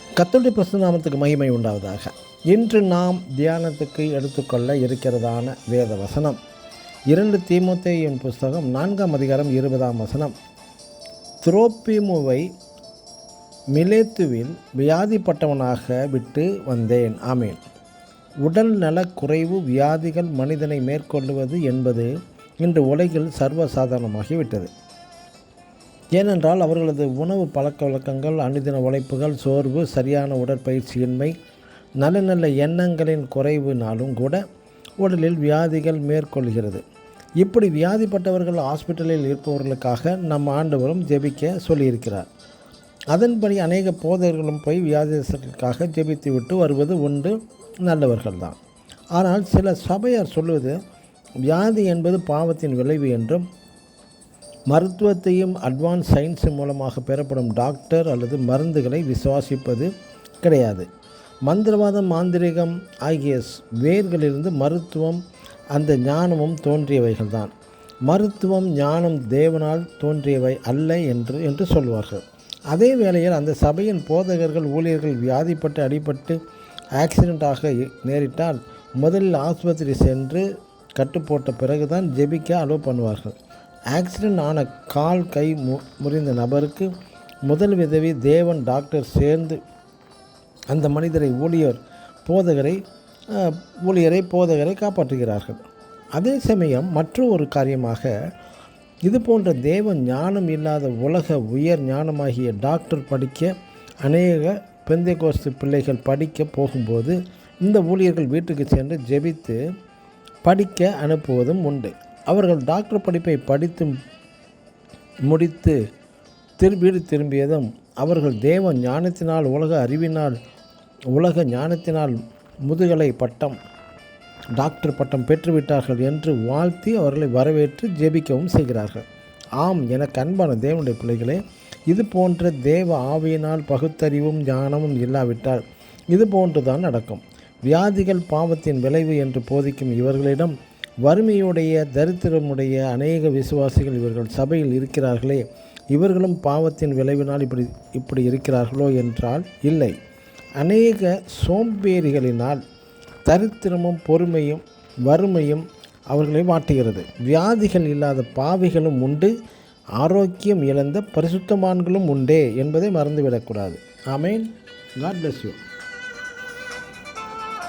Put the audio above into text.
கர்த்தருடைய பரிசுத்த நாமத்துக்கு மகிமை உண்டாவதாக. இன்று நாம் தியானத்துக்கு எடுத்துக்கொள்ள இருக்கிறதான வேத வசனம் 2 தீமோத்தேயுவின் புஸ்தகம் 4ஆம் அதிகாரம் 20ஆம் வசனம். துரோப்பீமுவை மிலேத்துவில் வியாதிப்பட்டவனாக விட்டு வந்தேன். ஆமேன். உடல் நலக் குறைவு வியாதிகள் மனிதனை மேற்கொள்ளுவது என்பது இன்று உலகில் சர்வசாதாரணமாகிவிட்டது. ஏனென்றால் அவர்களது உணவு பழக்க வழக்கங்கள், அனுதின உழைப்புகள், சோர்வு, சரியான உடற்பயிற்சியின்மை, நல்ல நல்ல எண்ணங்களின் குறைவினாலும் கூட உடலில் வியாதிகள் மேற்கொள்கிறது. இப்படி வியாதிப்பட்டவர்கள் ஹாஸ்பிட்டலில் இருப்பவர்களுக்காக நம் ஆண்டவரும் ஜெபிக்க சொல்லியிருக்கிறார். அதன்படி அநேக போதகர்களும் போய் வியாதிகளுக்காக ஜெபித்து விட்டு வருவது உண்டு, நல்லவர்கள்தான். ஆனால் சில சபையார் சொல்வது வியாதி என்பது பாவத்தின் விளைவு என்றும், மருத்துவத்தையும் அட்வான்ஸ் சயின்ஸ் மூலமாக பெறப்படும் டாக்டர் அல்லது மருந்துகளை விசுவாசிப்பது கிடையாது. மந்திரவாதம், மாந்திரிகம் ஆகிய வேர்களிலிருந்து மருத்துவம் அந்த ஞானமும் தோன்றியவைகள்தான். மருத்துவம் ஞானம் தேவனால் தோன்றியவை அல்ல என்று சொல்வார்கள். அதே வேளையில் அந்த சபையின் போதகர்கள், ஊழியர்கள் வியாதிப்பட்டு அடிபட்டு ஆக்சிடெண்ட்டாக நேரிட்டால் முதலில் ஆஸ்பத்திரி சென்று கட்டுப்போட்ட பிறகுதான் ஜெபிக்க அலோவ் பண்ணுவார்கள். ஆக்சிடெண்ட் ஆன கால் கை முறிந்த நபருக்கு முதல் உதவி தேவன் டாக்டர் சேர்ந்து அந்த மனிதரை போதகரை காப்பாற்றுகிறார்கள். அதே சமயம் மற்றொரு காரியமாக இது போன்ற தேவன் ஞானம் இல்லாத உலக உயர் ஞானமாகிய டாக்டர் படிக்க அநேக பெந்தேகோஸ்து பிள்ளைகள் படிக்க போகும்போது இந்த ஊழியர்கள் வீட்டுக்கு சென்று ஜெபித்து படிக்க அனுப்புவதும் உண்டு. அவர்கள் டாக்டர் படிப்பை படித்து முடித்து வீடு திரும்பியதும் அவர்கள் தேவ ஞானத்தினால் உலக ஞானத்தினால் முதுகலை பட்டம், டாக்டர் பட்டம் பெற்றுவிட்டார்கள் என்று வாழ்த்தி அவர்களை வரவேற்று ஜெபிக்கவும் செய்கிறார்கள். ஆம், எனக்கு அன்பான தேவனுடைய பிள்ளைகளே, இது போன்ற தேவ ஆவியினால் பகுத்தறிவும் ஞானமும் இல்லாவிட்டால் இது போன்றுதான் நடக்கும். வியாதிகள் பாவத்தின் விளைவு என்று போதிக்கும் இவர்களிடம் வறுமையுடைய, தரித்திரமுடைய அநேக விசுவாசிகள் இவர்கள் சபையில் இருக்கிறார்களே, இவர்களும் பாவத்தின் விளைவினால் இப்படி இருக்கிறார்களோ என்றால் இல்லை. அநேக சோம்பேறிகளினால் தரித்திரமும் பொறுமையும் வறுமையும் அவர்களை வாட்டுகிறது. வியாதிகள் இல்லாத பாவிகளும் உண்டு, ஆரோக்கியம் இழந்த பரிசுத்தமான்களும் உண்டே என்பதை மறந்துவிடக்கூடாது. ஆமேன். God bless you.